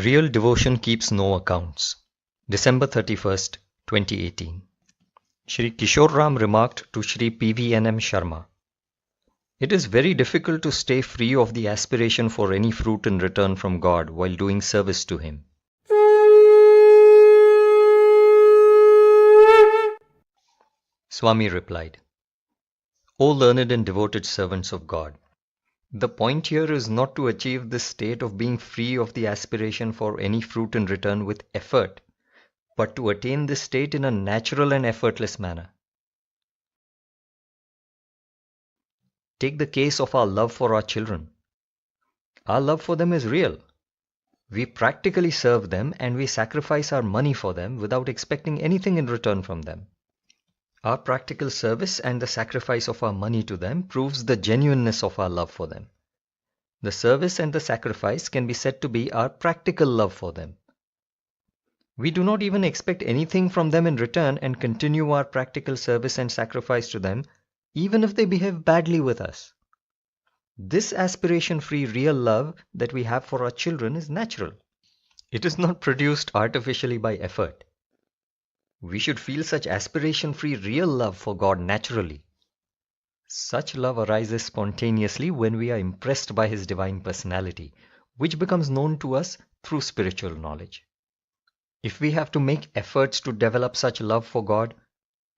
Real devotion keeps no accounts. December 31st, 2018. Shri Kishore Ram remarked to Shri P.V.N.M. Sharma, "It is very difficult to stay free of the aspiration for any fruit in return from God while doing service to Him." Swami replied, "O learned and devoted servants of God, the point here is not to achieve this state of being free of the aspiration for any fruit in return with effort, but to attain this state in a natural and effortless manner. Take the case of our love for our children. Our love for them is real. We practically serve them and we sacrifice our money for them without expecting anything in return from them. Our practical service and the sacrifice of our money to them proves the genuineness of our love for them. The service and the sacrifice can be said to be our practical love for them. We do not even expect anything from them in return and continue our practical service and sacrifice to them, even if they behave badly with us. This aspiration-free real love that we have for our children is natural. It is not produced artificially by effort. We should feel such aspiration-free real love for God naturally. Such love arises spontaneously when we are impressed by His divine personality, which becomes known to us through spiritual knowledge. If we have to make efforts to develop such love for God,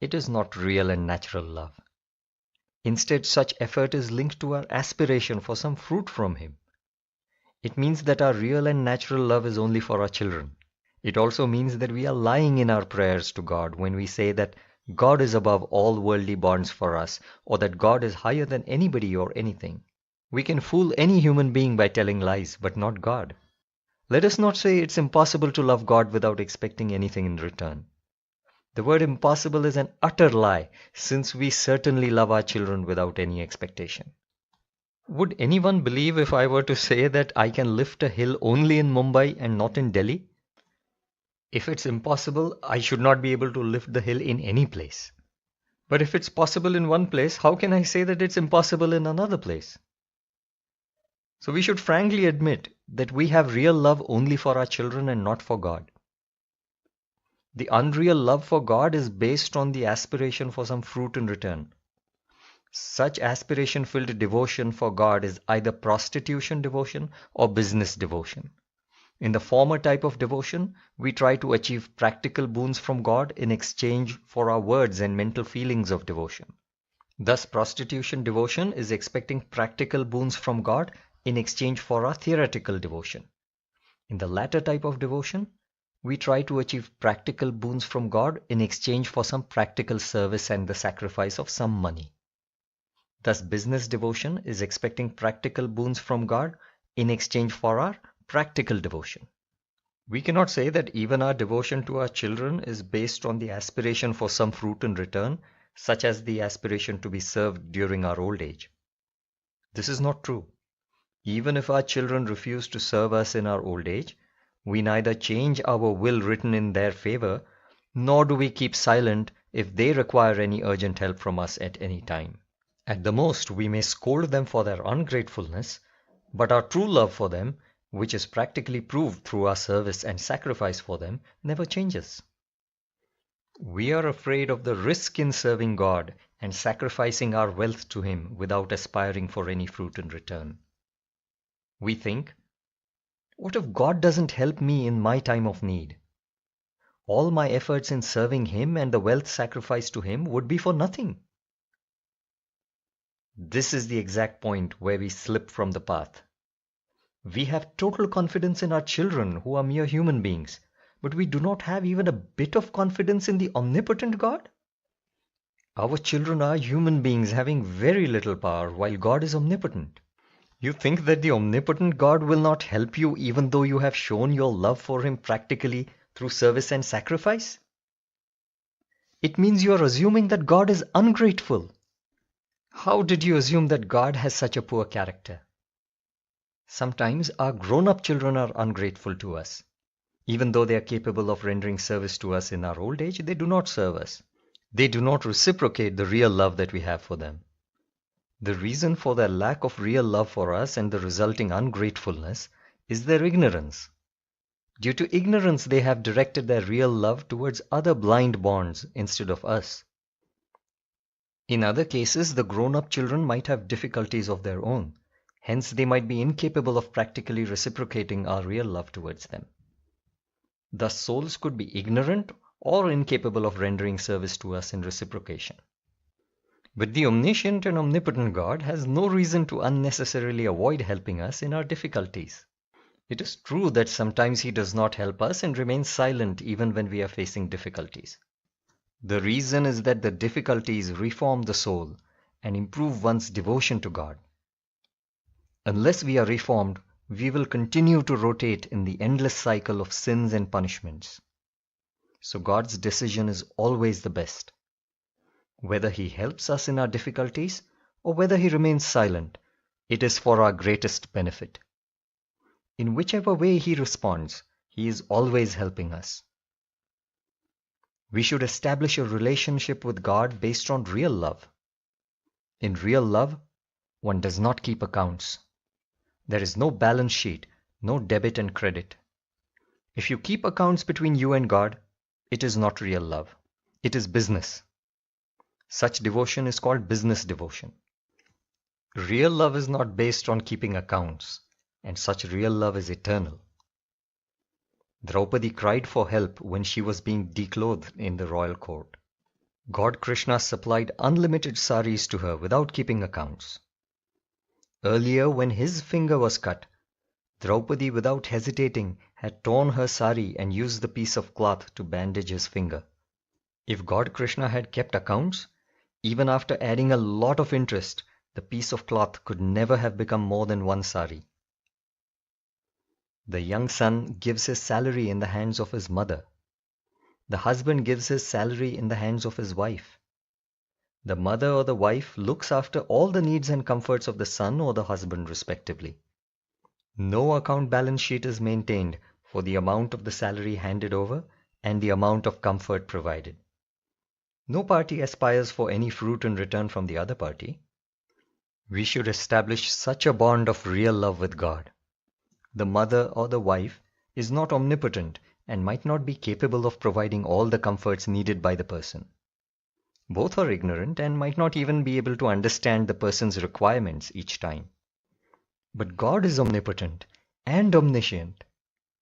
it is not real and natural love. Instead, such effort is linked to our aspiration for some fruit from Him. It means that our real and natural love is only for our children. It also means that we are lying in our prayers to God when we say that God is above all worldly bonds for us, or that God is higher than anybody or anything. We can fool any human being by telling lies, but not God. Let us not say it's impossible to love God without expecting anything in return. The word impossible is an utter lie, since we certainly love our children without any expectation. Would anyone believe if I were to say that I can lift a hill only in Mumbai and not in Delhi? If it's impossible, I should not be able to lift the hill in any place. But if it's possible in one place, how can I say that it's impossible in another place? So we should frankly admit that we have real love only for our children and not for God. The unreal love for God is based on the aspiration for some fruit in return. Such aspiration-filled devotion for God is either prostitution devotion or business devotion. In the former type of devotion, we try to achieve practical boons from God in exchange for our words and mental feelings of devotion. Thus, prostitution devotion is expecting practical boons from God in exchange for our theoretical devotion. In the latter type of devotion, we try to achieve practical boons from God in exchange for some practical service and the sacrifice of some money. Thus, business devotion is expecting practical boons from God in exchange for our practical devotion. We cannot say that even our devotion to our children is based on the aspiration for some fruit in return, such as the aspiration to be served during our old age. This is not true. Even if our children refuse to serve us in our old age, we neither change our will written in their favor, nor do we keep silent if they require any urgent help from us at any time. At the most, we may scold them for their ungratefulness, but our true love for them, which is practically proved through our service and sacrifice for them, never changes. We are afraid of the risk in serving God and sacrificing our wealth to Him without aspiring for any fruit in return. We think, what if God doesn't help me in my time of need? All my efforts in serving Him and the wealth sacrificed to Him would be for nothing. This is the exact point where we slip from the path. We have total confidence in our children who are mere human beings, but we do not have even a bit of confidence in the omnipotent God. Our children are human beings having very little power while God is omnipotent. You think that the omnipotent God will not help you even though you have shown your love for Him practically through service and sacrifice? It means you are assuming that God is ungrateful. How did you assume that God has such a poor character? Sometimes our grown-up children are ungrateful to us. Even though they are capable of rendering service to us in our old age, they do not serve us. They do not reciprocate the real love that we have for them. The reason for their lack of real love for us and the resulting ungratefulness is their ignorance. Due to ignorance, they have directed their real love towards other blind bonds instead of us. In other cases, the grown-up children might have difficulties of their own. Hence, they might be incapable of practically reciprocating our real love towards them. Thus, souls could be ignorant or incapable of rendering service to us in reciprocation. But the omniscient and omnipotent God has no reason to unnecessarily avoid helping us in our difficulties. It is true that sometimes He does not help us and remains silent even when we are facing difficulties. The reason is that the difficulties reform the soul and improve one's devotion to God. Unless we are reformed, we will continue to rotate in the endless cycle of sins and punishments. So God's decision is always the best. Whether He helps us in our difficulties or whether He remains silent, it is for our greatest benefit. In whichever way He responds, He is always helping us. We should establish a relationship with God based on real love. In real love, one does not keep accounts. There is no balance sheet, no debit and credit. If you keep accounts between you and God, it is not real love. It is business. Such devotion is called business devotion. Real love is not based on keeping accounts, and such real love is eternal. Draupadi cried for help when she was being declothed in the royal court. God Krishna supplied unlimited saris to her without keeping accounts. Earlier, when his finger was cut, Draupadi, without hesitating, had torn her sari and used the piece of cloth to bandage his finger. If God Krishna had kept accounts, even after adding a lot of interest, the piece of cloth could never have become more than one sari. The young son gives his salary in the hands of his mother. The husband gives his salary in the hands of his wife. The mother or the wife looks after all the needs and comforts of the son or the husband respectively. No account balance sheet is maintained for the amount of the salary handed over and the amount of comfort provided. No party aspires for any fruit in return from the other party. We should establish such a bond of real love with God. The mother or the wife is not omnipotent and might not be capable of providing all the comforts needed by the person. Both are ignorant and might not even be able to understand the person's requirements each time. But God is omnipotent and omniscient.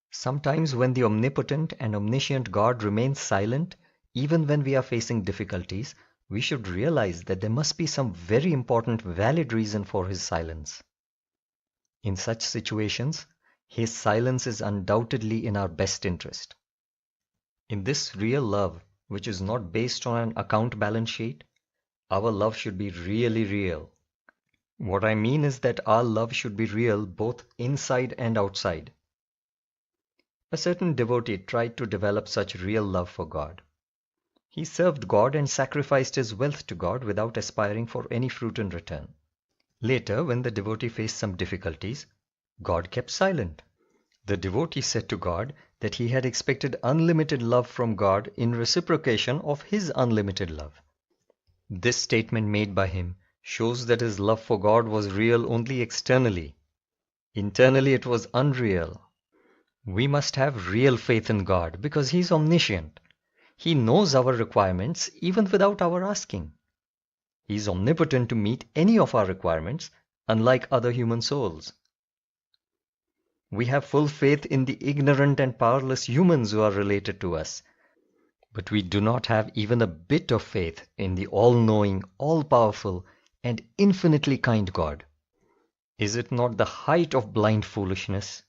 Sometimes when the omnipotent and omniscient God remains silent, even when we are facing difficulties, we should realize that there must be some very important, valid reason for His silence. In such situations, His silence is undoubtedly in our best interest. In this real love, which is not based on an account balance sheet, our love should be really real. What I mean is that our love should be real both inside and outside. A certain devotee tried to develop such real love for God. He served God and sacrificed his wealth to God without aspiring for any fruit in return. Later, when the devotee faced some difficulties, God kept silent. The devotee said to God that he had expected unlimited love from God in reciprocation of his unlimited love. This statement made by him shows that his love for God was real only externally. Internally it was unreal. We must have real faith in God because He is omniscient. He knows our requirements even without our asking. He is omnipotent to meet any of our requirements, unlike other human souls. We have full faith in the ignorant and powerless humans who are related to us, but we do not have even a bit of faith in the all-knowing, all-powerful, and infinitely kind God. Is it not the height of blind foolishness?